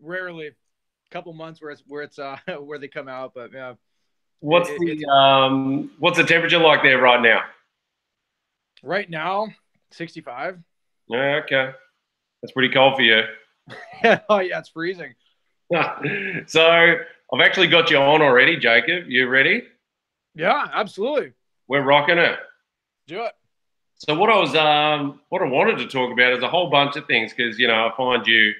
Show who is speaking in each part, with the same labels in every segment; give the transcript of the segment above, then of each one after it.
Speaker 1: rarely. A couple months where it's where they come out, but yeah, it's
Speaker 2: What's the temperature like there right now?
Speaker 1: right now 65.
Speaker 2: Yeah, okay, that's pretty cold for you.
Speaker 1: Oh yeah, it's freezing.
Speaker 2: So I've actually got you on already, Jacob. You ready?
Speaker 1: Yeah, absolutely.
Speaker 2: We're rocking it.
Speaker 1: Do it.
Speaker 2: So what I wanted to talk about is a whole bunch of things because I find you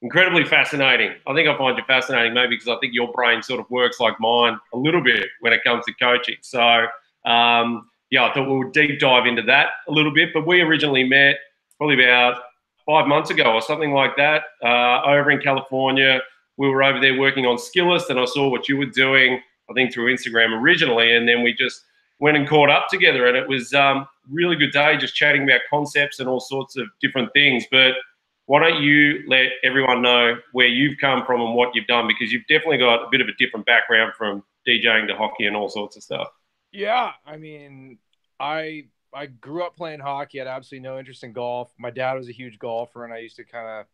Speaker 2: incredibly fascinating. I think I find you fascinating maybe because I think your brain sort of works like mine a little bit when it comes to coaching. So yeah, I thought we would deep dive into that a little bit. But we originally met probably about 5 months ago or something like that over in California. We were over there working on Skillist, and I saw what you were doing. I think through Instagram originally, and then we just went and caught up together, and it was really good day just chatting about concepts and all sorts of different things. But why don't you let everyone know where you've come from and what you've done, because you've definitely got a bit of a different background from DJing to hockey and all sorts of stuff.
Speaker 1: Yeah, I mean, I grew up playing hockey. I had absolutely no interest in golf. My dad was a huge golfer, and I used to kind of.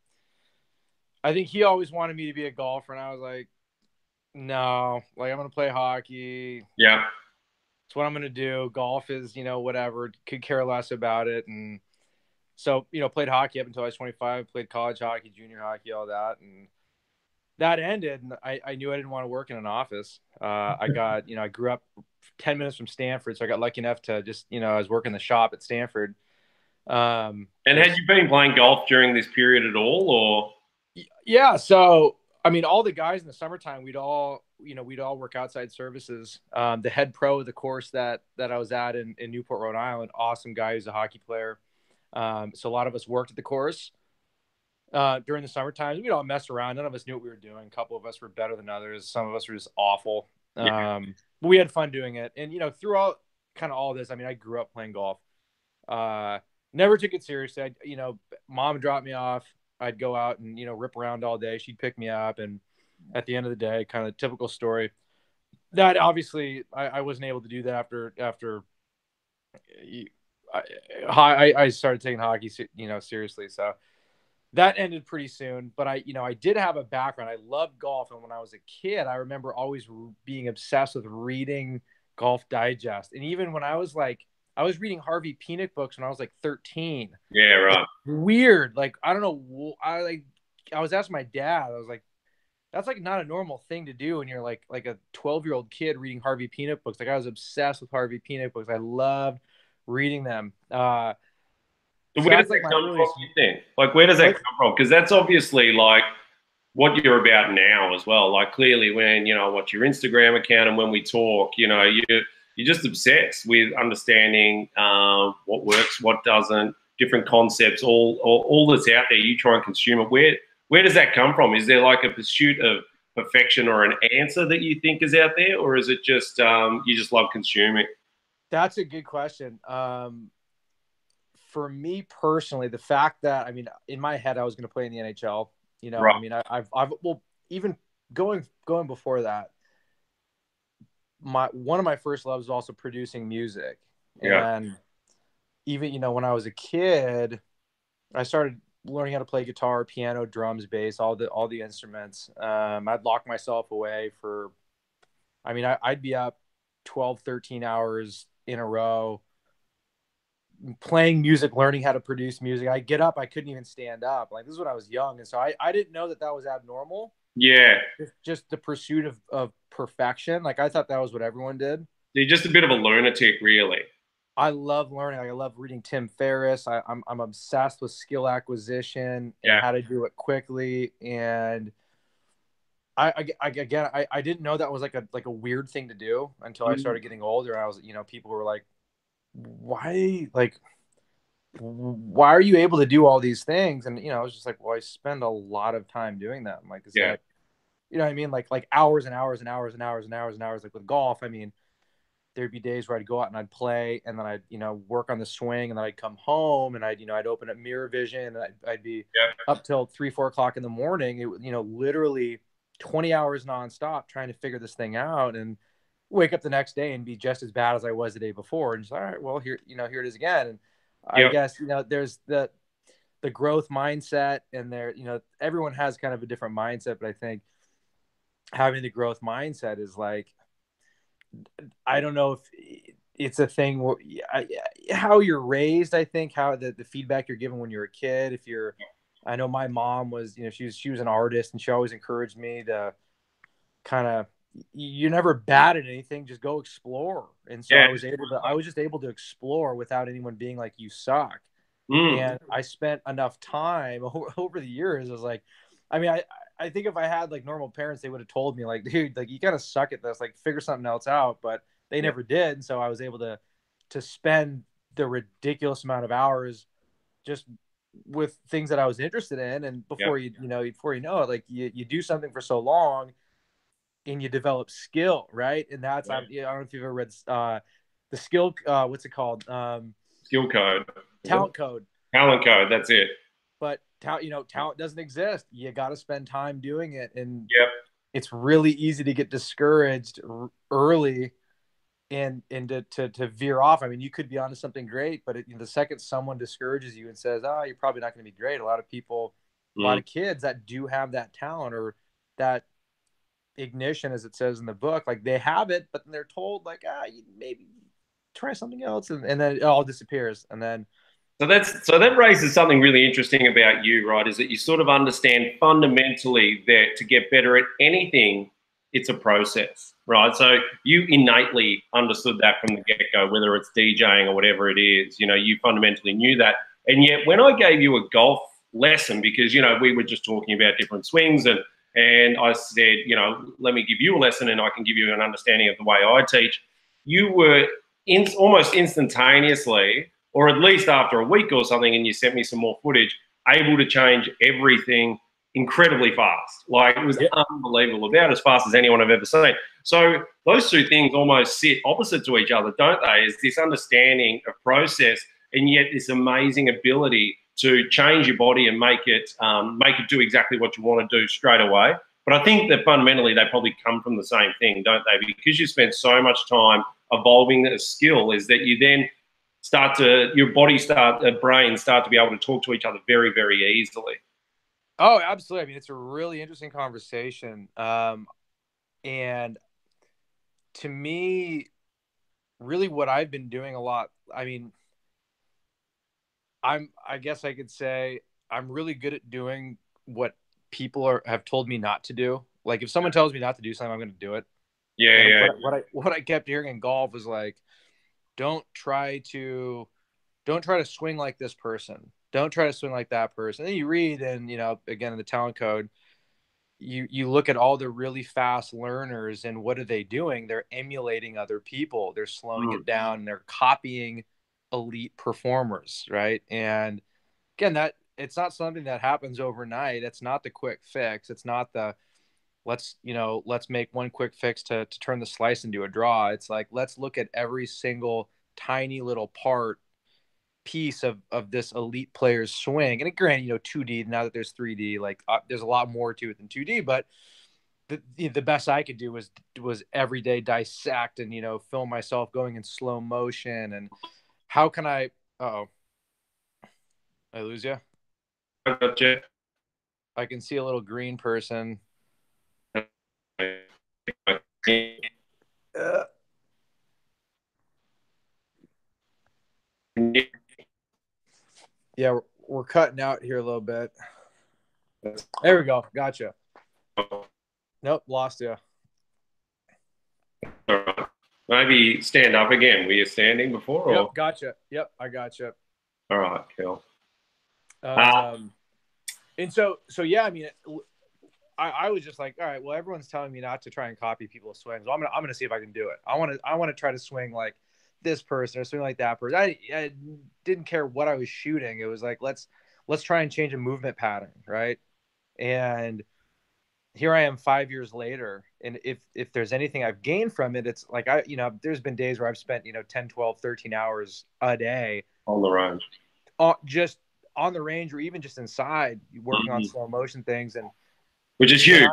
Speaker 1: I think he always wanted me to be a golfer, and I was like, no, like I'm gonna play hockey.
Speaker 2: Yeah.
Speaker 1: It's what I'm gonna do. Golf is, whatever. Could care less about it, and so played hockey up until I was 25. Played college hockey, junior hockey, all that, and that ended. And I knew I didn't want to work in an office. I grew up 10 minutes from Stanford, so I got lucky enough to just, I was working the shop at Stanford.
Speaker 2: And had
Speaker 1: Just
Speaker 2: you been playing golf during this period at all, or?
Speaker 1: Yeah. So, I mean, all the guys in the summertime, we'd all work outside services. The head pro of the course that I was at in Newport, Rhode Island, awesome guy who's a hockey player. So a lot of us worked at the course during the summertime. We'd all mess around. None of us knew what we were doing. A couple of us were better than others. Some of us were just awful.
Speaker 2: Yeah.
Speaker 1: But we had fun doing it. And, throughout kind of all this, I mean, I grew up playing golf. Uh, Never took it seriously. Mom dropped me off. I'd go out and rip around all day. She'd pick me up, and at the end of the day, kind of typical story. That obviously I wasn't able to do that after I started taking hockey seriously. So that ended pretty soon. But I did have a background. I loved golf, and when I was a kid, I remember always being obsessed with reading Golf Digest, and even when I was like I was reading Harvey Pinnock books when I was like 13.
Speaker 2: Yeah,
Speaker 1: Like
Speaker 2: right.
Speaker 1: weird. Like I don't know. I was asking my dad. I was like, that's like not a normal thing to do when you're like a 12-year-old kid reading Harvey Pinnock books. Like I was obsessed with Harvey Pinnock books. I loved reading them.
Speaker 2: So
Speaker 1: So
Speaker 2: where does
Speaker 1: that's
Speaker 2: that
Speaker 1: like my
Speaker 2: come from,
Speaker 1: earliest.
Speaker 2: you think? Like, where does that
Speaker 1: What?
Speaker 2: come from? Because that's obviously like what you're about now as well. Like, clearly, when I watch your Instagram account and when we talk, you're just obsessed with understanding what works, what doesn't, different concepts, all that's out there. You try and consume it. Where does that come from? Is there like a pursuit of perfection or an answer that you think is out there, or is it just you just love consuming?
Speaker 1: That's a good question. For me personally, the fact that I mean, in my head, I was going to play in the NHL.
Speaker 2: Right.
Speaker 1: I mean, I've well, even going before that, my one of my first loves was also producing music,
Speaker 2: Yeah.
Speaker 1: and even when I was a kid, I started learning how to play guitar, piano, drums, bass, all the instruments. I'd lock myself away for, I mean, I'd be up 12, 13 hours in a row playing music, learning how to produce music. I get up, I couldn't even stand up. Like this is when I was young, and so I didn't know that was abnormal.
Speaker 2: Yeah.
Speaker 1: Just the pursuit of perfection. Like I thought that was what everyone did.
Speaker 2: You're just a bit of a lunatic, really.
Speaker 1: I love learning. Like, I love reading Tim Ferriss. I'm obsessed with skill acquisition and
Speaker 2: Yeah.
Speaker 1: how to do it quickly. And I didn't know that was like a weird thing to do until I
Speaker 2: Mm.
Speaker 1: started getting older. I was, people were like, why are you able to do all these things? And I was just like, well, I spend a lot of time doing that. I'm like, is
Speaker 2: Yeah.
Speaker 1: that, what I mean? Like hours and hours and hours and hours and hours and hours. Like with golf, I mean, there'd be days where I'd go out and I'd play, and then I'd work on the swing, and then I'd come home and I'd open up Mirror Vision, and I'd be
Speaker 2: Yeah.
Speaker 1: up till 3-4 o'clock in the morning. It literally 20 hours nonstop trying to figure this thing out, and wake up the next day and be just as bad as I was the day before, and just all right, well here it is again. And I
Speaker 2: Yeah.
Speaker 1: guess there's the growth mindset, and everyone has kind of a different mindset, but I think having the growth mindset is like, I don't know if it's a thing where how you're raised. I think how the feedback you're given when you're a kid. I know my mom was, she was an artist, and she always encouraged me to kind of, you're never bad at anything, just go explore. And so
Speaker 2: Yeah.
Speaker 1: I was just able to explore without anyone being like, you suck.
Speaker 2: Mm.
Speaker 1: And I spent enough time over the years. I was like, I mean, I think if I had like normal parents, they would have told me like, dude, like you gotta suck at this, like figure something else out. But they never did. And so I was able to spend the ridiculous amount of hours just with things that I was interested in. And before before you know it, like you do something for so long and you develop skill, right? And that's, I don't know if you've ever read the skill, what's it called?
Speaker 2: Skill code.
Speaker 1: Talent code.
Speaker 2: Talent code. That's it.
Speaker 1: But talent doesn't exist. You got to spend time doing it, and
Speaker 2: Yep.
Speaker 1: it's really easy to get discouraged early and to veer off. I mean, you could be onto something great, but the second someone discourages you and says, "Oh, you're probably not going to be great," a lot of people, a lot of kids that do have that talent or that ignition, as it says in the book, like they have it, but then they're told like, you maybe try something else, and then it all disappears, and then.
Speaker 2: So that raises something really interesting about you, right? Is that you sort of understand fundamentally that to get better at anything, it's a process, right? So you innately understood that from the get-go, whether it's DJing or whatever it is, you fundamentally knew that. And yet when I gave you a golf lesson, because, we were just talking about different swings, and I said, let me give you a lesson and I can give you an understanding of the way I teach, you were almost instantaneously, or at least after a week or something, and you sent me some more footage, able to change everything incredibly fast. Like, it was unbelievable, about as fast as anyone I've ever seen. So those two things almost sit opposite to each other, don't they? Is this understanding of process, and yet this amazing ability to change your body and make it do exactly what you want to do straight away. But I think that fundamentally they probably come from the same thing, don't they? Because you spend so much time evolving a skill, is that you then your brain start to be able to talk to each other very, very easily.
Speaker 1: Oh, absolutely. I mean, it's a really interesting conversation. And to me, really what I've been doing a lot, I mean, I guess I could say I'm really good at doing what people have told me not to do. Like if someone tells me not to do something, I'm going to do it.
Speaker 2: Yeah,
Speaker 1: and
Speaker 2: yeah.
Speaker 1: What I kept hearing in golf was like, don't try to swing like this person. Don't try to swing like that person. And you read, and again in the talent code, you look at all the really fast learners, and what are they doing? They're emulating other people. They're slowing it down, and they're copying elite performers, right? And again, that it's not something that happens overnight. It's not the quick fix. It's not the let's make one quick fix to turn the slice into a draw. It's like, let's look at every single tiny little piece of this elite player's swing. And granted, 2D, now that there's 3D, like there's a lot more to it than 2D, but the best I could do was every day dissect and film myself going in slow motion. And how can I lose you?
Speaker 2: I got you.
Speaker 1: I can see a little green person. Yeah, we're cutting out here a little bit. There we go. Gotcha. Nope, lost you.
Speaker 2: All right. Maybe stand up again. Were you standing before? Or?
Speaker 1: Yep, gotcha. Yep, I gotcha.
Speaker 2: All right, cool.
Speaker 1: And so yeah, I mean, I was just like, all right, well, everyone's telling me not to try and copy people's swings. Well, I'm gonna see if I can do it. I want to try to swing like this person or swing like that person. I didn't care what I was shooting. It was like, let's try and change a movement pattern, right? And here I am 5 years later, and if there's anything I've gained from it, it's like there's been days where I've spent 10, 12, 13 hours a day
Speaker 2: on the range,
Speaker 1: just on the range, or even just inside working on slow motion things, and
Speaker 2: which is huge.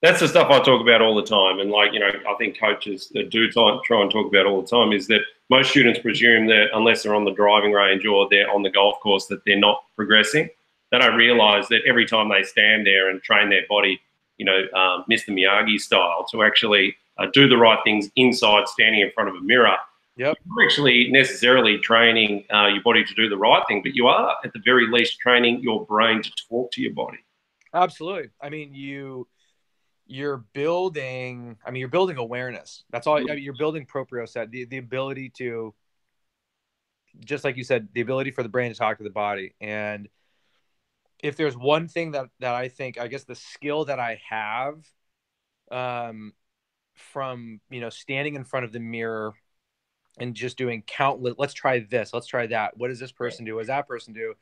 Speaker 2: That's the stuff I talk about all the time, and I think coaches that do try and talk about all the time is that most students presume that unless they're on the driving range or they're on the golf course, that they're not progressing. They don't realise that every time they stand there and train their body, Mr. Miyagi style, to actually do the right things inside, standing in front of a mirror,
Speaker 1: Yep.
Speaker 2: you're not actually necessarily training your body to do the right thing, but you are at the very least training your brain to talk to your body.
Speaker 1: Absolutely. I mean, you're building, you're building awareness. That's all. I mean, you're building proprioception, the ability to, just like you said, the ability for the brain to talk to the body. And if there's one thing that I think, I guess the skill that I have, from, standing in front of the mirror and just doing countless, let's try this, let's try that. What does this person do? What does that person do?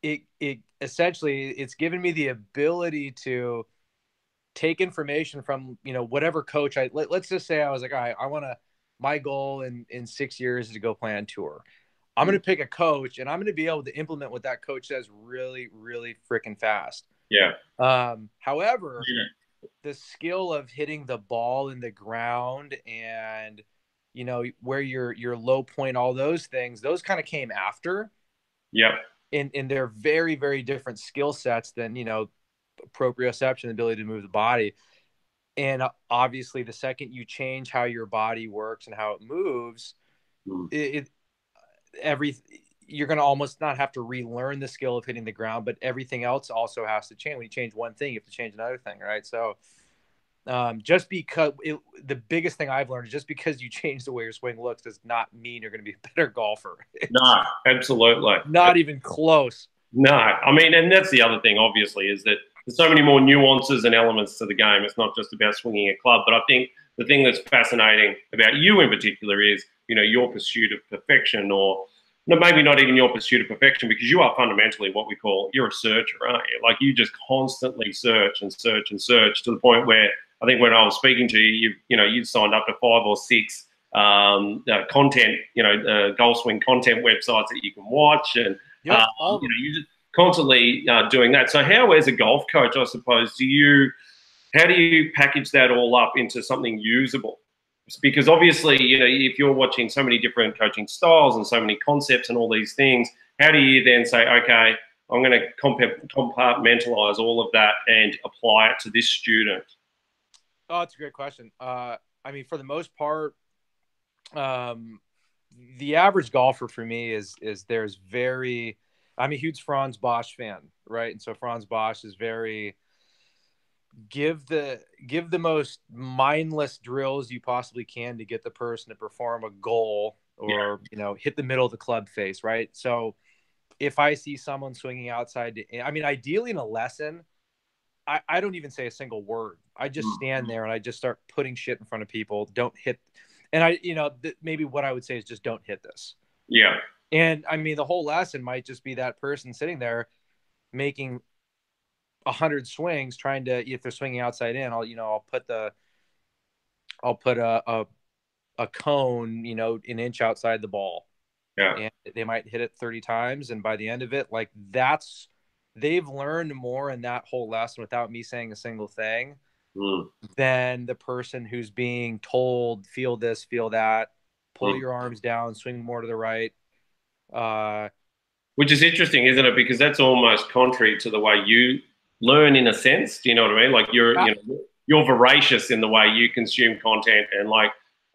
Speaker 1: It essentially, it's given me the ability to take information from, whatever coach let's just say I was like, all right, my goal in 6 years is to go play on tour. I'm going to pick a coach and I'm going to be able to implement what that coach says really, really freaking fast.
Speaker 2: Yeah.
Speaker 1: However, the skill of hitting the ball in the ground and, where your low point, all those things, those kind of came after.
Speaker 2: Yep.
Speaker 1: And they're very, very different skill sets than, proprioception, the ability to move the body. And obviously, the second you change how your body works and how it moves, you're going to almost not have to relearn the skill of hitting the ground, but everything else also has to change. When you change one thing, you have to change another thing, right? So just because the biggest thing I've learned is just because you change the way your swing looks does not mean you're going to be a better golfer.
Speaker 2: No, absolutely.
Speaker 1: Not even close.
Speaker 2: No, I mean, and that's the other thing, obviously, is that there's so many more nuances and elements to the game. It's not just about swinging a club. But I think the thing that's fascinating about you in particular is, your pursuit of perfection, or maybe not even your pursuit of perfection, because you are fundamentally what we call, you're a searcher, aren't you? Like, you just constantly search and search and search to the point where I think when I was speaking to you, you'd signed up to 5 or 6 content, golf swing content websites that you can watch, and
Speaker 1: Yep,
Speaker 2: you're just constantly doing that. So how, as a golf coach, I suppose, how do you package that all up into something usable? Because obviously, if you're watching so many different coaching styles and so many concepts and all these things, how do you then say, okay, I'm going to compartmentalize all of that and apply it to this student?
Speaker 1: Oh, it's a great question. For the most part, the average golfer for me is I'm a huge Franz Bosch fan, right? And so Franz Bosch is very give the most mindless drills you possibly can to get the person to perform a goal or hit the middle of the club face, right? So if I see someone swinging outside, ideally in a lesson, I don't even say a single word. I just stand there and I just start putting shit in front of people. Don't hit. And maybe what I would say is just don't hit this.
Speaker 2: Yeah.
Speaker 1: And the whole lesson might just be that person sitting there making 100 swings, trying to, if they're swinging outside in, I'll put a cone, an inch outside the ball.
Speaker 2: Yeah.
Speaker 1: And they might hit it 30 times. And by the end of it, like they've learned more in that whole lesson without me saying a single thing than the person who's being told, feel this, feel that, pull your arms down, swing more to the right.
Speaker 2: Which is interesting, isn't it? Because that's almost contrary to the way you learn, in a sense. Do you know what I mean? Like, you're voracious in the way you consume content, and like,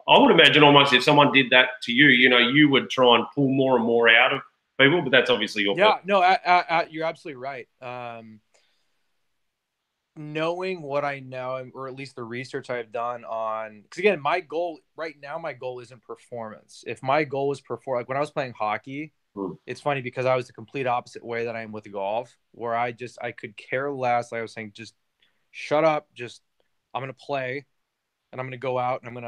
Speaker 2: I would imagine almost if someone did that to you, you would try and pull more and more out of people. But that's obviously your
Speaker 1: no, you're absolutely right. Knowing what I know, or at least the research I've done on, because again, my goal isn't performance. If my goal was like when I was playing hockey, it's funny because I was the complete opposite way that I am with golf, where I could care less. Like I was saying, just shut up. I'm going to play and I'm going to go out and I'm going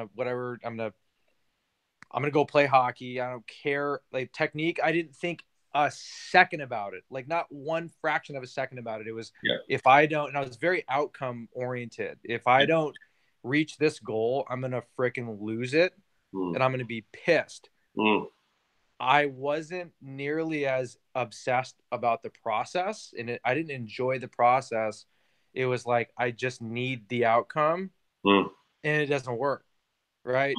Speaker 1: to go play hockey. I don't care. Like, technique, I didn't think a second about it, like not one fraction of a second about it. It was, if I don't, and I was very outcome oriented. If I don't reach this goal, I'm going to freaking lose it and I'm going to be pissed. I wasn't nearly as obsessed about the process, and I didn't enjoy the process. It was like, I just need the outcome and it doesn't work. Right.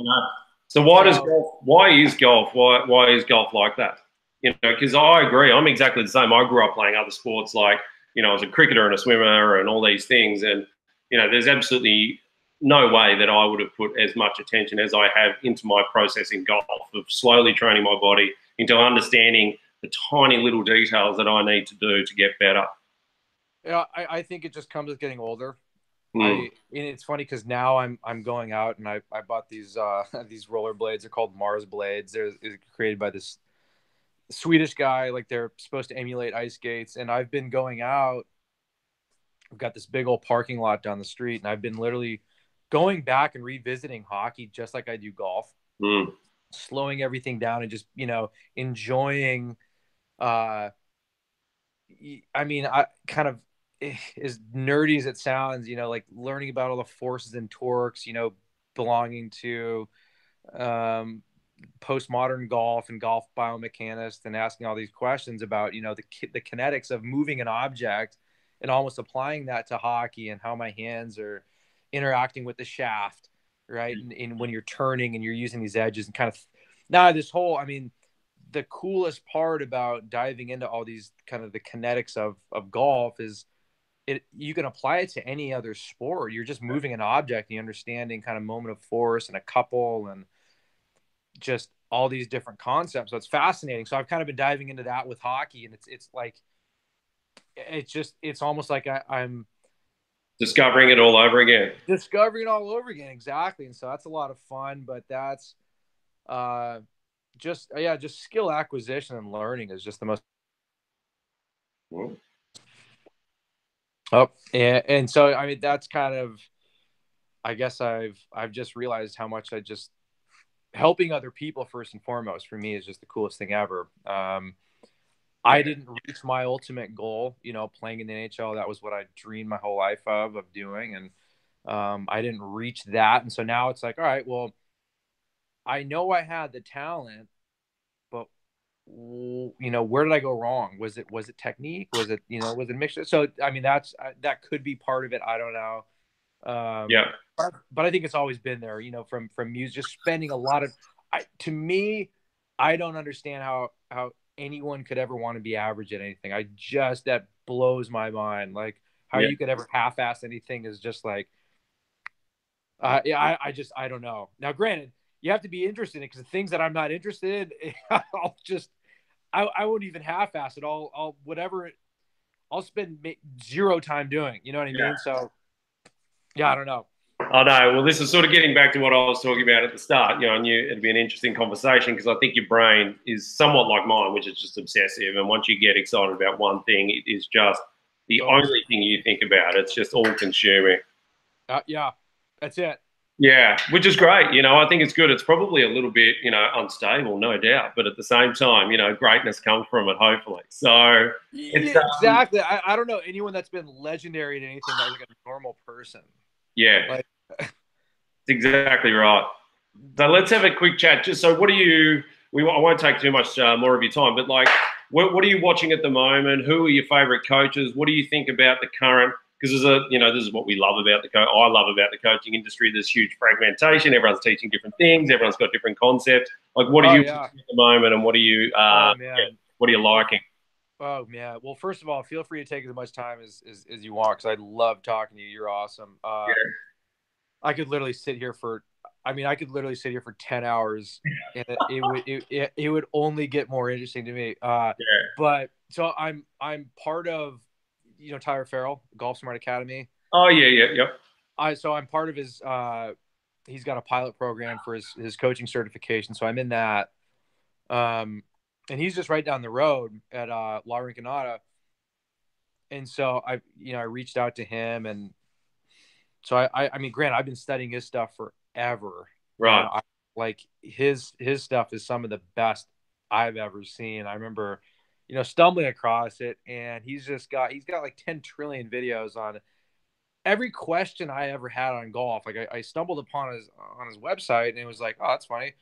Speaker 2: So why does
Speaker 1: So
Speaker 2: golf? Why is golf like that? You know, because I agree. I'm exactly the same. I grew up playing other sports, like I was a cricketer and a swimmer and all these things, and there's absolutely no way that I would have put as much attention as I have into my process in golf of slowly training my body into understanding the tiny little details that I need to do to get better.
Speaker 1: yeah, I think it just comes with getting older.
Speaker 2: Mm.
Speaker 1: And it's funny because now I'm going out and I bought these these rollerblades. They're called Mars blades. They're created by this Swedish guy. Like they're supposed to emulate ice skates. And I've been going out. I've got this big old parking lot down the street, and I've been literally going back and revisiting hockey just like I do golf,
Speaker 2: Mm.
Speaker 1: slowing everything down and just enjoying. Uh, I mean, I kind of as nerdy as it sounds, like learning about all the forces and torques, belonging to um, postmodern golf and golf biomechanists and asking all these questions about, the kinetics of moving an object and almost applying that to hockey and how my hands are interacting with the shaft, right? And when you're turning and you're using these edges and kind of now this whole, I mean, the coolest part about diving into all these kind of the kinetics of golf is you can apply it to any other sport. You're just moving an object and you're understanding kind of moment of force and a couple and just all these different concepts. So it's fascinating. So I've kind of been diving into that with hockey, and it's like it's almost like I'm
Speaker 2: Discovering it all over again.
Speaker 1: discovering all over again. Exactly. And so that's a lot of fun, but that's uh just skill acquisition and learning is just the most.
Speaker 2: Mm.
Speaker 1: Oh, and so I mean that's kind of, I guess I've just realized how much I just helping other people first and foremost for me is just the coolest thing ever. I didn't reach my ultimate goal, playing in the NHL. That was what I dreamed my whole life of doing, and I didn't reach that. And so now it's like, all right, well, I know I had the talent, but where did I go wrong? Was it technique? Was it mixture? So I mean, that could be part of it. I don't know.
Speaker 2: Yeah.
Speaker 1: But I think it's always been there, from music, just spending a lot of, to me, I don't understand how anyone could ever want to be average at anything. That blows my mind. Like how
Speaker 2: Yeah.
Speaker 1: you could ever half-ass anything is just like, yeah, I don't know. Now, granted, you have to be interested in it because the things that I'm not interested in, I won't even half-ass it. I'll whatever, I'll spend zero time doing, you know what I
Speaker 2: Yeah.
Speaker 1: mean? So yeah, I don't know.
Speaker 2: I know. Well, this is sort of getting back to what I was talking about at the start. I knew it'd be an interesting conversation because I think your brain is somewhat like mine, which is just obsessive. And once you get excited about one thing, it is just the only thing you think about. It's just all consuming.
Speaker 1: Yeah, that's it.
Speaker 2: Yeah, which is great. I think it's good. It's probably a little bit, unstable, no doubt. But at the same time, greatness comes from it, hopefully. So it's,
Speaker 1: Yeah, exactly. I don't know anyone that's been legendary at anything that was like a normal person.
Speaker 2: yeah,
Speaker 1: Like,
Speaker 2: it's exactly right. So let's have a quick chat. Just so, what do you? I won't take too much more of your time, but like, what are you watching at the moment? Who are your favourite coaches? What do you think about the current? Because this is what we love about I love about the coaching industry. There's huge fragmentation. Everyone's teaching different things. Everyone's got different concepts. Like, what are
Speaker 1: oh
Speaker 2: you
Speaker 1: yeah,
Speaker 2: watching at the moment, and what are you?
Speaker 1: oh man,
Speaker 2: What are you liking?
Speaker 1: oh man. Well, first of all, feel free to take as much time as you want because I love talking to you. You're awesome.
Speaker 2: Yeah,
Speaker 1: I could literally sit here for. I mean, I could literally sit here for 10 hours, and it would only get more interesting to me.
Speaker 2: yeah.
Speaker 1: But so I'm part of, Tyler Farrell, Golf Smart Academy.
Speaker 2: Oh yeah, yeah, yep.
Speaker 1: So I'm part of his. He's got a pilot program for his coaching certification. So I'm in that. Um, and he's just right down the road at La Rinconada. And so I reached out to him, and so I mean, Grant, I've been studying his stuff forever.
Speaker 2: Right.
Speaker 1: Like his stuff is some of the best I've ever seen. I remember, stumbling across it, and he's got like 10 trillion videos on every question I ever had on golf. Like I stumbled upon on his website, and it was like, oh, that's funny.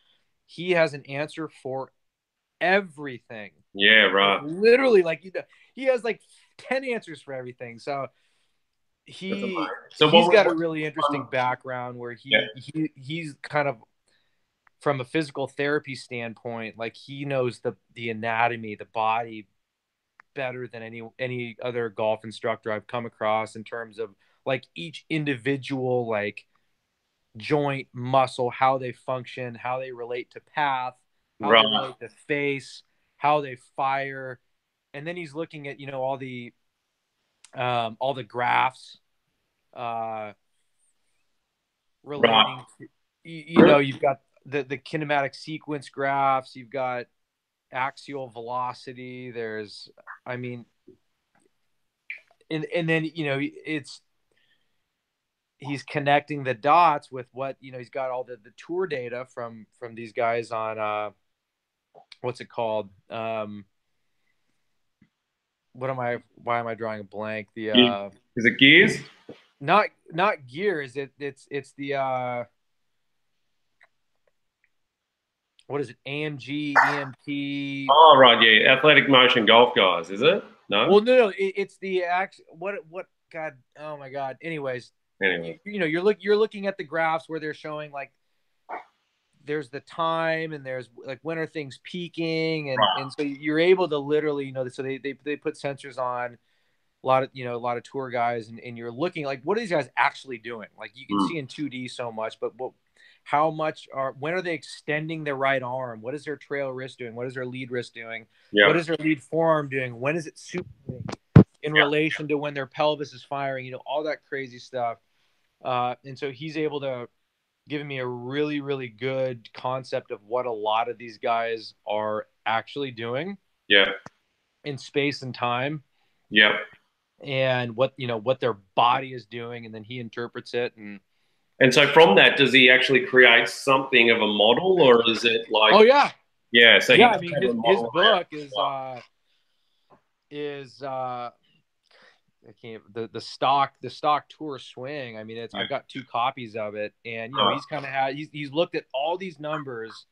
Speaker 1: He has an answer for everything.
Speaker 2: Yeah,
Speaker 1: Like
Speaker 2: right.
Speaker 1: literally, like he has like 10 answers for everything. So
Speaker 2: That's amazing. So
Speaker 1: he's got a
Speaker 2: what
Speaker 1: really interesting background where
Speaker 2: yeah,
Speaker 1: he's kind of from a physical therapy standpoint, like he knows the anatomy, the body better than any other golf instructor I've come across in terms of like each individual like joint, muscle, how they function, how they relate to path, how they
Speaker 2: Right.
Speaker 1: relate to face, how they fire. And then he's looking at, all the graphs uh,
Speaker 2: Right.
Speaker 1: relating to, you've got the kinematic sequence graphs, you've got axial velocity. There's, I mean, and then, he's connecting the dots with what, he's got all the tour data from these guys on, what's it called? Why am I drawing a blank? The,
Speaker 2: Is it gears?
Speaker 1: not gears. It's the, what is it? AMG, EMP.
Speaker 2: Oh, right. Yeah. Athletic motion golf guys, is it? No?
Speaker 1: Well, no, it's the act. What? God, oh my God. Anyways,
Speaker 2: Anyway.
Speaker 1: you're looking at the graphs where they're showing like there's the time and there's like when are things peaking, and so you're able to literally, so they put sensors on a lot of tour guys, and you're looking like what are these guys actually doing? Like you can see in 2D so much, but how much when are they extending their right arm? What is their trail wrist doing? What is their lead wrist doing?
Speaker 2: Yeah.
Speaker 1: What is their lead forearm doing? When is it supinating in relation to when their pelvis is firing? All that crazy stuff. And so he's able to give me a really, really good concept of what a lot of these guys are actually doing.
Speaker 2: Yeah.
Speaker 1: In space and time.
Speaker 2: Yeah.
Speaker 1: And what their body is doing, and then he interprets it.
Speaker 2: And so from that, does he actually create something of a model, or is it like?
Speaker 1: Oh yeah,
Speaker 2: yeah. So
Speaker 1: yeah. I mean, his book is I can't the stock tour swing. I mean, I've got 2 copies of it, and he's kind of he's looked at all these numbers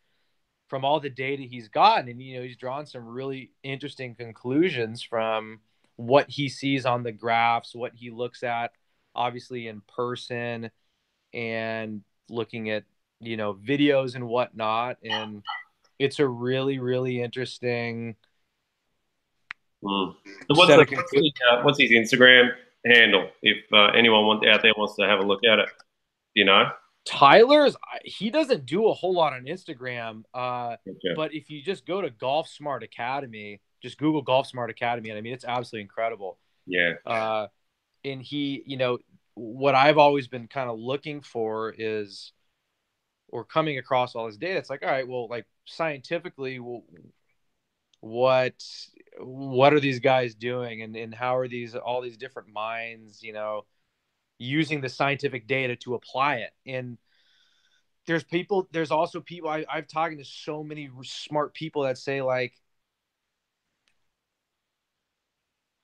Speaker 1: from all the data he's gotten, and he's drawn some really interesting conclusions from what he sees on the graphs, what he looks at obviously in person, and looking at videos and whatnot. And it's a really, really interesting
Speaker 2: So
Speaker 1: set of
Speaker 2: what's his Instagram handle? If anyone out there wants to have a look at it, you know.
Speaker 1: Tyler's, he doesn't do a whole lot on Instagram,
Speaker 2: Okay.
Speaker 1: but if you just go to Golf Smart Academy, just Google Golf Smart Academy, and I mean it's absolutely incredible.
Speaker 2: Yeah.
Speaker 1: And he, what I've always been kind of looking for is, or coming across all this data, it's like, all right, well, like scientifically, well, what are these guys doing, and how are all these different minds, using the scientific data to apply it. And there's also people I've talked to so many smart people that say like,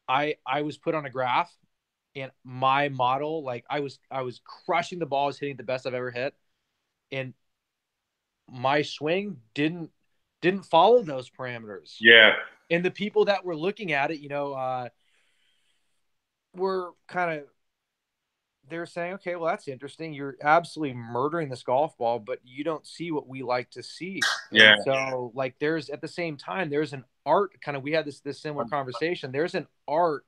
Speaker 1: I was put on a graph, and my model, like I was crushing the balls, hitting the best I've ever hit, and my swing didn't follow those parameters.
Speaker 2: Yeah.
Speaker 1: And the people that were looking at it, were kind of, they're saying, okay, well, that's interesting. You're absolutely murdering this golf ball, but you don't see what we like to see.
Speaker 2: Yeah.
Speaker 1: And so like there's, at the same time, there's an art kind of, we had this similar conversation. There's an art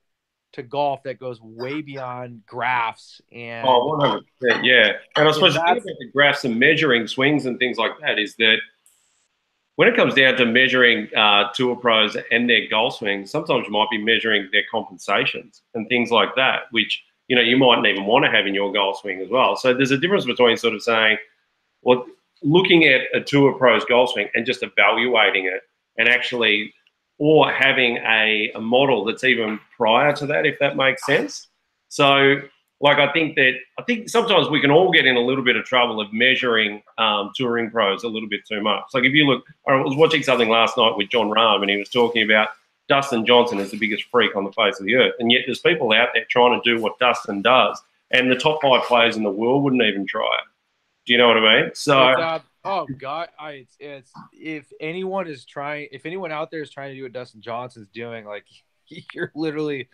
Speaker 1: to golf that goes way beyond graphs. And
Speaker 2: 100%. Yeah. And I suppose the thing about the graphs and measuring swings and things like that is that when it comes down to measuring tour pros and their golf swings, sometimes you might be measuring their compensations and things like that, which you mightn't even want to have in your golf swing as well. So there's a difference between sort of saying, well, looking at a tour pro's golf swing and just evaluating it, and actually, or having a model that's even prior to that, if that makes sense. So, like, I think sometimes we can all get in a little bit of trouble of measuring touring pros a little bit too much. Like if you look, I was watching something last night with John Rahm, and he was talking about Dustin Johnson is the biggest freak on the face of the earth, and yet there's people out there trying to do what Dustin does, and the top 5 players in the world wouldn't even try it. Do you know what I mean? So,
Speaker 1: oh God, it's if anyone out there is trying to do what Dustin Johnson's doing, like you're literally,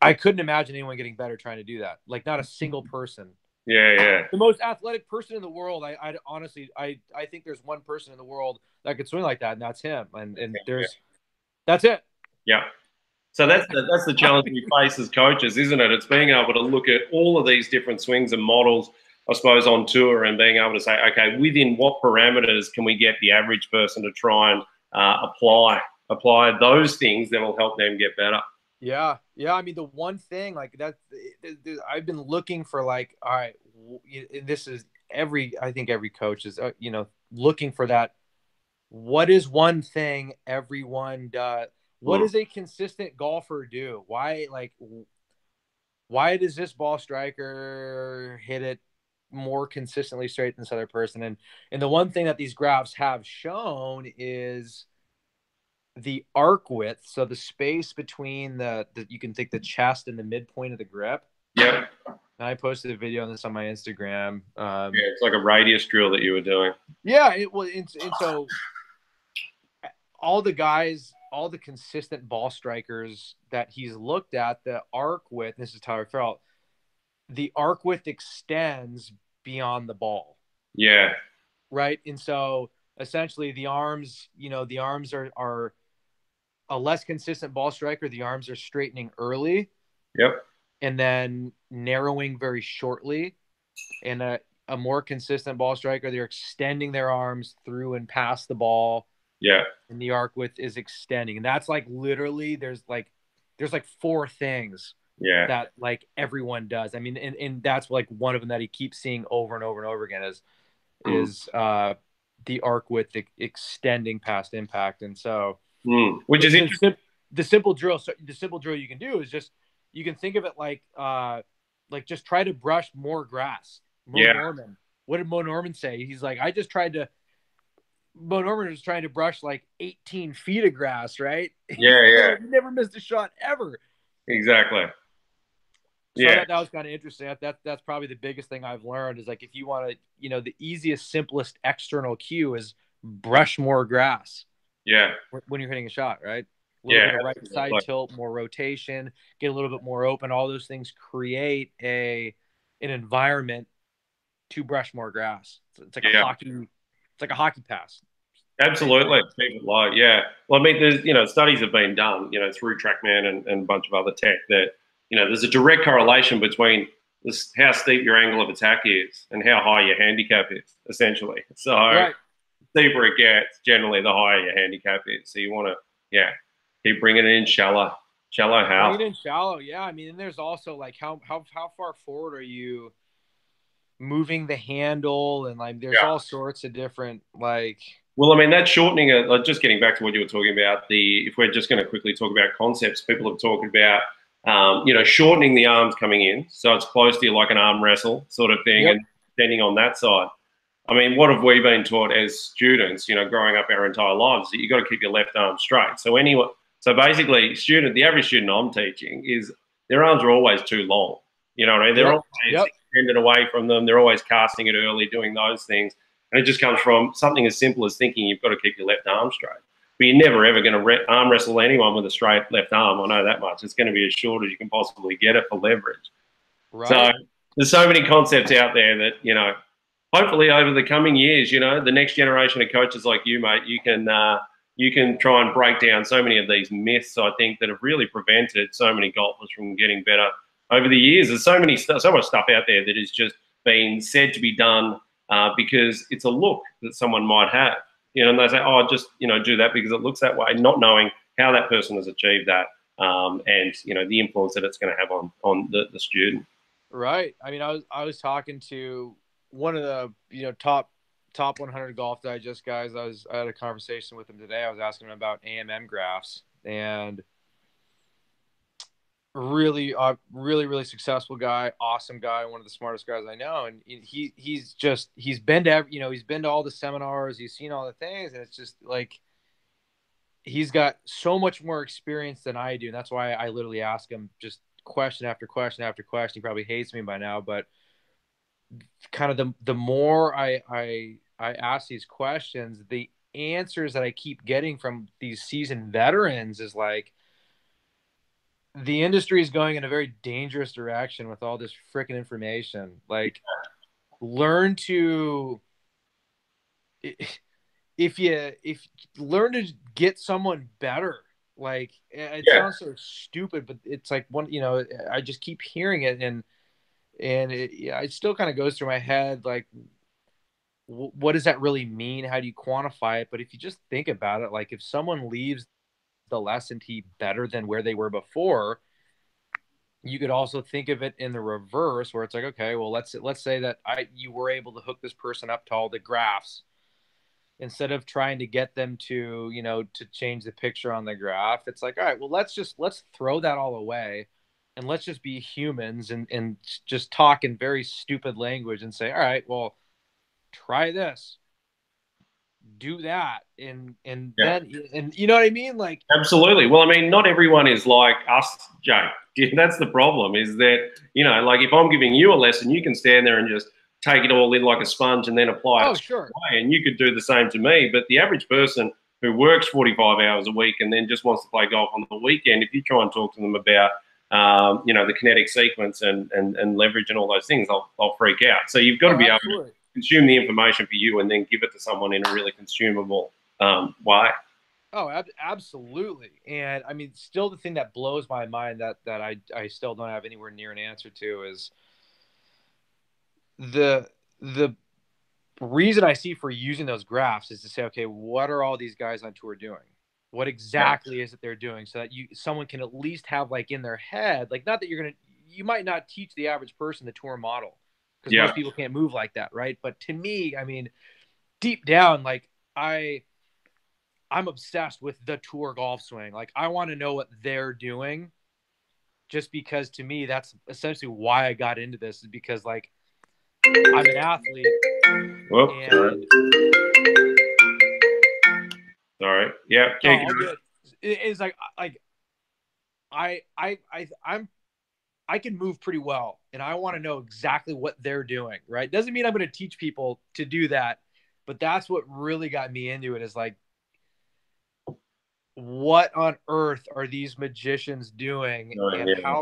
Speaker 1: I couldn't imagine anyone getting better trying to do that. Like not a single person.
Speaker 2: Yeah, yeah,
Speaker 1: The most athletic person in the world. I honestly, I think there's one person in the world that could swing like that, and that's him. And
Speaker 2: yeah.
Speaker 1: that's it.
Speaker 2: Yeah. So
Speaker 1: Right.
Speaker 2: that's the challenge we face as coaches, isn't it? It's being able to look at all of these different swings and models, I suppose, on tour, and being able to say, okay, within what parameters can we get the average person to try and apply those things that will help them get better.
Speaker 1: Yeah, yeah. I mean, the one thing like that, I've been looking for, like, all right, this is I think every coach is, looking for that. What is one thing everyone does? What
Speaker 2: Mm.
Speaker 1: does a consistent golfer do? Why does this ball striker hit it more consistently straight than this other person? And the one thing that these graphs have shown is the arc width, so the space between the you can take the chest and the midpoint of the grip.
Speaker 2: Yeah.
Speaker 1: And I posted a video on this on my Instagram.
Speaker 2: Yeah, it's like a radius drill that you were doing.
Speaker 1: Yeah, it was, and so all the consistent ball strikers that he's looked at, the arc width. This is how I felt. The arc width extends beyond the ball,
Speaker 2: Yeah.
Speaker 1: right? And so essentially, the arms are a less consistent ball striker. The arms are straightening early
Speaker 2: Yep.
Speaker 1: and then narrowing very shortly. And a more consistent ball striker, they're extending their arms through and past the ball,
Speaker 2: Yeah.
Speaker 1: and the arc width is extending. And that's like literally there's like four things
Speaker 2: Yeah.
Speaker 1: that like everyone does. I mean, and that's like one of them that he keeps seeing over and over and over again
Speaker 2: Mm.
Speaker 1: is the arc width extending past impact. And so
Speaker 2: Mm. Which is interesting.
Speaker 1: the simple drill, you can do is just, you can think of it like just try to brush more grass. Mo
Speaker 2: Yeah.
Speaker 1: Norman, what did Mo Norman say? He's like, Mo Norman was trying to brush like 18 feet of grass, right?
Speaker 2: Yeah. Yeah.
Speaker 1: He never missed a shot ever.
Speaker 2: Exactly.
Speaker 1: So I
Speaker 2: Yeah.
Speaker 1: thought that was kind of interesting. That's probably the biggest thing I've learned is, like, if you want to, the easiest, simplest external cue is brush more grass
Speaker 2: Yeah.
Speaker 1: when you're hitting a shot, right? A little
Speaker 2: Yeah.
Speaker 1: bit of right side
Speaker 2: Absolutely.
Speaker 1: tilt, more rotation, get a little bit more open. All those things create an environment to brush more grass. It's like a
Speaker 2: Yeah.
Speaker 1: hockey, pass.
Speaker 2: Absolutely. Keep it low. Yeah. Well, I mean, there's, studies have been done, through TrackMan and a bunch of other tech that, there's a direct correlation between how steep your angle of attack is and how high your handicap is, essentially. So,
Speaker 1: Right.
Speaker 2: the steeper it gets, generally, the higher your handicap is. So you want to, yeah, keep bringing it in shallow
Speaker 1: Bring
Speaker 2: house.
Speaker 1: it in shallow. Yeah. I mean, and there's also like how far forward are you moving the handle, and like there's
Speaker 2: Yeah.
Speaker 1: all sorts of different like.
Speaker 2: Well, I mean, that's shortening it. Like, just getting back to what you were talking about, if we're just going to quickly talk about concepts, people have talked about, shortening the arms coming in. So it's close to like an arm wrestle sort of thing,
Speaker 1: Yep.
Speaker 2: and standing on that side. I mean, what have we been taught as students, growing up our entire lives, that you've got to keep your left arm straight. So basically, the average student I'm teaching is their arms are always too long. You know what I mean? They're
Speaker 1: Yep.
Speaker 2: always
Speaker 1: Yep.
Speaker 2: extended away from them. They're always casting it early, doing those things. And it just comes from something as simple as thinking you've got to keep your left arm straight. But you're never ever going to arm wrestle anyone with a straight left arm. I know that much. It's going to be as short as you can possibly get it for leverage. So
Speaker 1: Right.
Speaker 2: there's so many concepts out there that, hopefully over the coming years, the next generation of coaches like you, mate, you can try and break down so many of these myths, I think, that have really prevented so many golfers from getting better over the years. There's so much stuff out there that is just being said to be done because it's a look that someone might have. And they say, oh, just, do that because it looks that way, not knowing how that person has achieved that, and, the influence that it's going to have on the student.
Speaker 1: Right. I mean, I was talking to one of the top 100 Golf Digest guys. I had a conversation with him today. I was asking him about AMM graphs, and really successful guy, awesome guy, one of the smartest guys I know. And he's been to he's been to all the seminars, he's seen all the things, and it's just like he's got so much more experience than I do. And that's why I literally ask him just question after question after question. He probably hates me by now, but kind of the more I ask these questions, the answers that I keep getting from these seasoned veterans is like, the industry is going in a very dangerous direction with all this freaking information. Like, learn to if learn to get someone better. Like, it
Speaker 2: Yeah,
Speaker 1: sounds so stupid, but it's like one, I just keep hearing it, and yeah, it still kind of goes through my head. Like, what does that really mean? How do you quantify it? But if you just think about it, like if someone leaves the lesson tee better than where they were before, you could also think of it in the reverse, where it's like, okay, well, let's say that you were able to hook this person up to all the graphs instead of trying to get them to to change the picture on the graph. It's like, all right, well, let's throw that all away, and let's just be humans and just talk in very stupid language and say, all right, well, try this, do that, and
Speaker 2: yeah.
Speaker 1: then, and you know what I mean, like,
Speaker 2: Absolutely. Well, I mean, not everyone is like us, Jake. That's the problem, is that, like if I'm giving you a lesson, you can stand there and just take it all in like a sponge and then apply it
Speaker 1: oh,
Speaker 2: straight
Speaker 1: sure.
Speaker 2: away. And you could do the same to me. But the average person who works 45 hours a week and then just wants to play golf on the weekend, if you try and talk to them about, the kinetic sequence and leverage and all those things, they'll freak out. So you've got to
Speaker 1: Oh,
Speaker 2: be able to
Speaker 1: absolutely.
Speaker 2: consume the information for you and then give it to someone in a really consumable way.
Speaker 1: Oh, absolutely. And I mean, still the thing that blows my mind that I still don't have anywhere near an answer to is the reason I see for using those graphs is to say, okay, what are all these guys on tour doing? What
Speaker 2: Yeah.
Speaker 1: exactly is it they're doing, so that someone can at least have, like, in their head, like, not that you might not teach the average person the tour model because
Speaker 2: Yeah.
Speaker 1: most people can't move like that, right? But to me, I mean, deep down, like, I'm obsessed with the tour golf swing. Like, I want to know what they're doing, just because to me that's essentially why I got into this, is because, like, I'm an athlete,
Speaker 2: Well, sorry.
Speaker 1: and
Speaker 2: Sorry. Yeah.
Speaker 1: oh,
Speaker 2: Keep
Speaker 1: all
Speaker 2: going.
Speaker 1: good. It's like I'm I can move pretty well, and I want to know exactly what they're doing. Right? Doesn't mean I'm going to teach people to do that, but that's what really got me into it. Is like, what on earth are these magicians doing, and
Speaker 2: Yeah.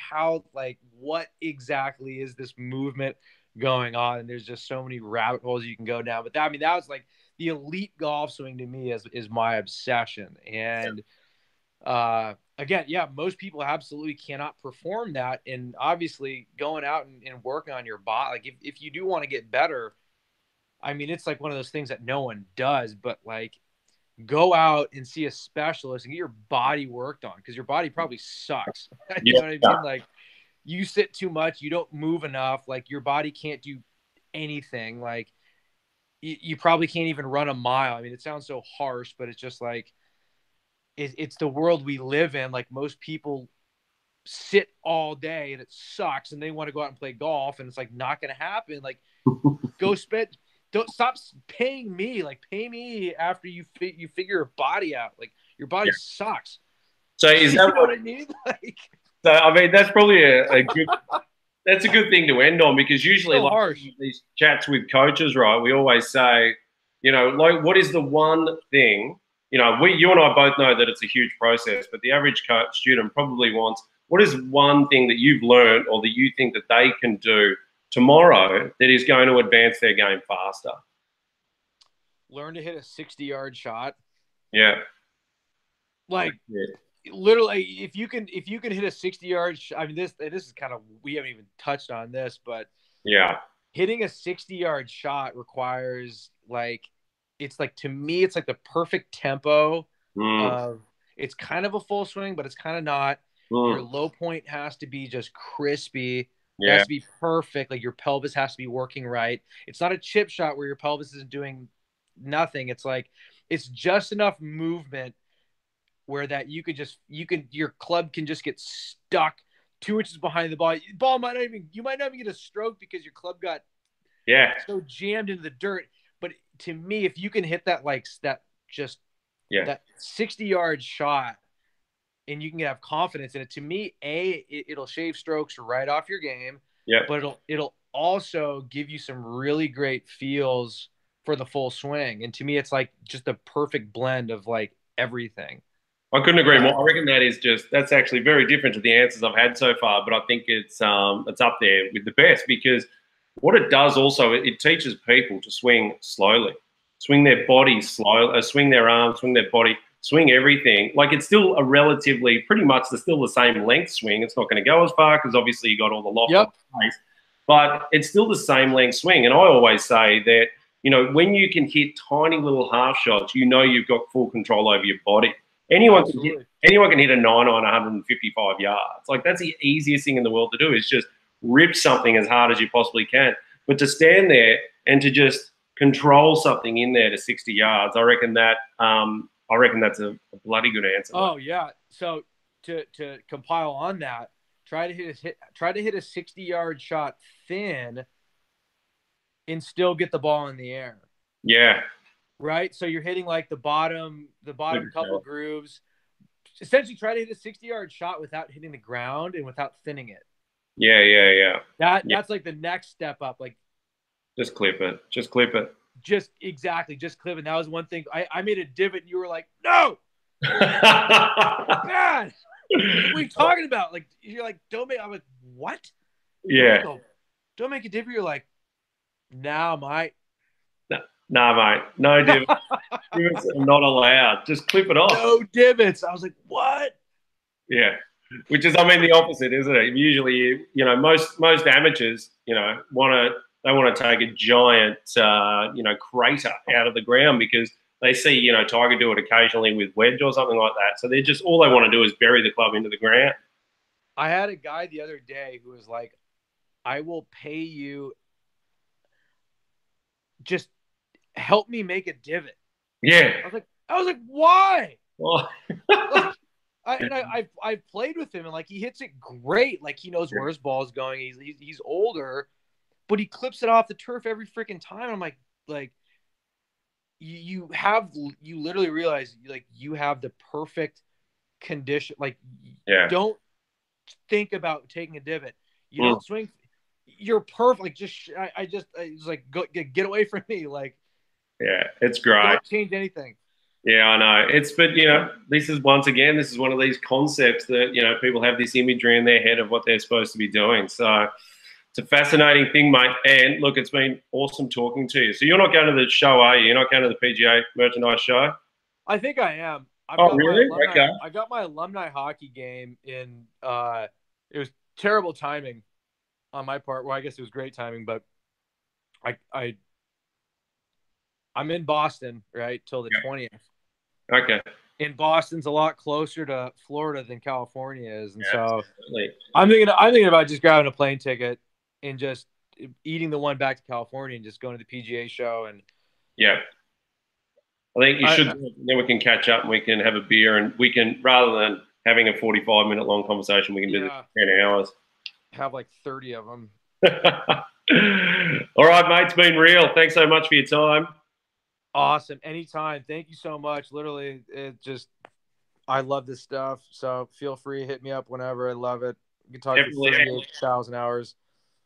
Speaker 1: how, like, what exactly is this movement going on? And there's just so many rabbit holes you can go down. But that, I mean, that was like the elite golf swing to me is my obsession. And again, yeah, most people absolutely cannot perform that. And obviously going out and working on your body, like, if you do want to get better, I mean, it's like one of those things that no one does, but like, go out and see a specialist and get your body worked on, because your body probably sucks. You
Speaker 2: Yeah.
Speaker 1: know what I mean? Like, you sit too much, you don't move enough, like your body can't do anything. Like, you probably can't even run a mile. I mean, it sounds so harsh, but it's just like, it's the world we live in. Like, most people sit all day and it sucks, and they want to go out and play golf, and it's like not going to happen. Like, go spend don't stop paying me. Like, pay me after you figure your body out. Like, your body
Speaker 2: Yeah.
Speaker 1: sucks.
Speaker 2: So is
Speaker 1: You
Speaker 2: that
Speaker 1: know
Speaker 2: what?
Speaker 1: what I mean? Like,
Speaker 2: So I mean, that's probably a good. That's a good thing to end on, because usually,
Speaker 1: so
Speaker 2: like
Speaker 1: harsh.
Speaker 2: these chats with coaches, right? We always say, like, what is the one thing? You and I both know that it's a huge process, but the average student probably wants, what is one thing that you've learned or that you think that they can do tomorrow that is going to advance their game faster?
Speaker 1: Learn to hit a 60-yard shot.
Speaker 2: Yeah.
Speaker 1: Like,
Speaker 2: Yeah.
Speaker 1: literally, if you can hit a 60-yard I mean, this is kind of, we haven't even touched on this, but
Speaker 2: Yeah.
Speaker 1: hitting a 60-yard shot requires, like, it's like, to me, it's like the perfect tempo
Speaker 2: Mm,
Speaker 1: of, it's kind of a full swing, but it's kind of not. Your
Speaker 2: mm,
Speaker 1: low point has to be just crispy. It has
Speaker 2: yeah.
Speaker 1: to be perfect. Like, your pelvis has to be working right. It's not a chip shot where your pelvis isn't doing nothing. It's like, it's just enough movement where that your club can just get stuck 2 inches behind the ball. You might not even get a stroke because your club got
Speaker 2: Yeah.
Speaker 1: so jammed into the dirt. But to me, if you can hit that, like, that, just
Speaker 2: Yeah.
Speaker 1: that 60-yard shot, and you can have confidence in it, to me, it'll shave strokes right off your game,
Speaker 2: Yeah.
Speaker 1: but it'll also give you some really great feels for the full swing. And to me, it's like just the perfect blend of, like, everything.
Speaker 2: I couldn't agree more. I
Speaker 1: Uh,
Speaker 2: reckon that's actually very different to the answers I've had so far, but I think it's up there with the best because what it does also it teaches people to swing slowly, swing their body slow, swing their arms, swing their body, swing everything. Like it's still a relatively pretty much still the same length swing. It's not going to go as far because obviously you got all the loft on
Speaker 1: yep.
Speaker 2: the face, but it's still the same length swing. And I always say that when you can hit tiny little half shots, you've got full control over your body. Anyone can hit
Speaker 1: Absolutely.
Speaker 2: anyone can hit a 155 yards. Like that's the easiest thing in the world to do is just rip something as hard as you possibly can. But to stand there and to just control something in there to 60 yards, I reckon that's a bloody good answer.
Speaker 1: Oh yeah. So to compile on that, try to hit a 60-yard shot thin and still get the ball in the air.
Speaker 2: Yeah.
Speaker 1: Right? So you're hitting like the bottom couple grooves. Essentially try to hit a 60-yard shot without hitting the ground and without thinning it.
Speaker 2: Yeah, yeah, yeah.
Speaker 1: That's like the next step up. Like
Speaker 2: just clip it. Just clip it.
Speaker 1: just clip it. And that was one thing. I made a divot and you were like, no, God, what are you talking about? Like you're like, don't make. I'm like, what?
Speaker 2: Yeah.
Speaker 1: Don't make a divot. You're like, now, mate.
Speaker 2: No, mate. No divots. Divots are not allowed. Just clip it off.
Speaker 1: No divots. I was like, what?
Speaker 2: Yeah. Which is, I mean, the opposite, isn't it? Usually, most amateurs, want to take a giant, crater out of the ground because they see, Tiger do it occasionally with wedge or something like that. So they're just all they want to do is bury the club into the ground.
Speaker 1: I had a guy the other day who was like, I will pay you. Just help me make a divot.
Speaker 2: Yeah.
Speaker 1: I was like, why?
Speaker 2: Oh.
Speaker 1: Like, I've played with him and like he hits it great. Like he knows where his ball is going. He's older, but he clips it off the turf every freaking time. I'm like you literally realize like you have the perfect condition. Like don't think about taking a divot. You don't swing. You're perfect. Like it's like get away from me. Like
Speaker 2: yeah, it's great.
Speaker 1: Don't change anything.
Speaker 2: Yeah, I know. But this is one of these concepts that, people have this imagery in their head of what they're supposed to be doing. So it's a fascinating thing, mate. And look, it's been awesome talking to you. So you're not going to the show, are you? You're not going to the PGA merchandise show?
Speaker 1: I think I am.
Speaker 2: Really? Okay.
Speaker 1: I got my alumni hockey game in, it was terrible timing on my part. Well, I guess it was great timing, but I'm in Boston, right, till the 20th.
Speaker 2: Okay.
Speaker 1: And Boston's a lot closer to Florida than California is, and so
Speaker 2: absolutely.
Speaker 1: I'm thinking about just grabbing a plane ticket and just eating the one back to California and just going to the PGA show. And
Speaker 2: yeah, I think you should. Then we can catch up and we can have a beer and we can, rather than having a 45-minute long conversation, we can do this for 10 hours.
Speaker 1: Have like 30 of them.
Speaker 2: All right, mate. It's been real. Thanks so much for your time.
Speaker 1: Awesome. Anytime. Thank you so much. Literally, I love this stuff. So feel free to hit me up whenever. I love it. You can talk for 38,000 hours.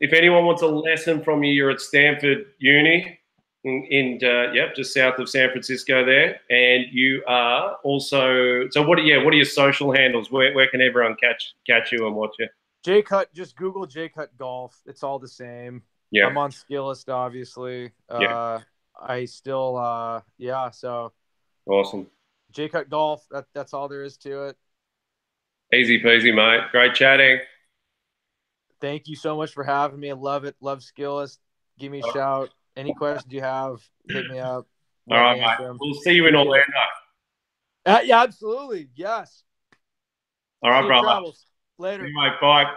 Speaker 2: If anyone wants a lesson from you, you're at Stanford Uni just south of San Francisco there. And you are also, so what are your social handles? Where can everyone catch you and watch you?
Speaker 1: Jake Hutt, just Google Jake Hutt Golf. It's all the same.
Speaker 2: Yeah.
Speaker 1: I'm on Skillist, obviously. I still, so.
Speaker 2: Awesome.
Speaker 1: Jake Hutt Golf, that's all there is to it.
Speaker 2: Easy peasy, mate. Great chatting.
Speaker 1: Thank you so much for having me. I love it. Love Skillist. Give me a shout. Any questions you have, hit me up.
Speaker 2: All right, mate. We'll see you in Orlando.
Speaker 1: Yeah, absolutely. Yes.
Speaker 2: All right, brother.
Speaker 1: Travels. Later.
Speaker 2: See you, mate. Bye.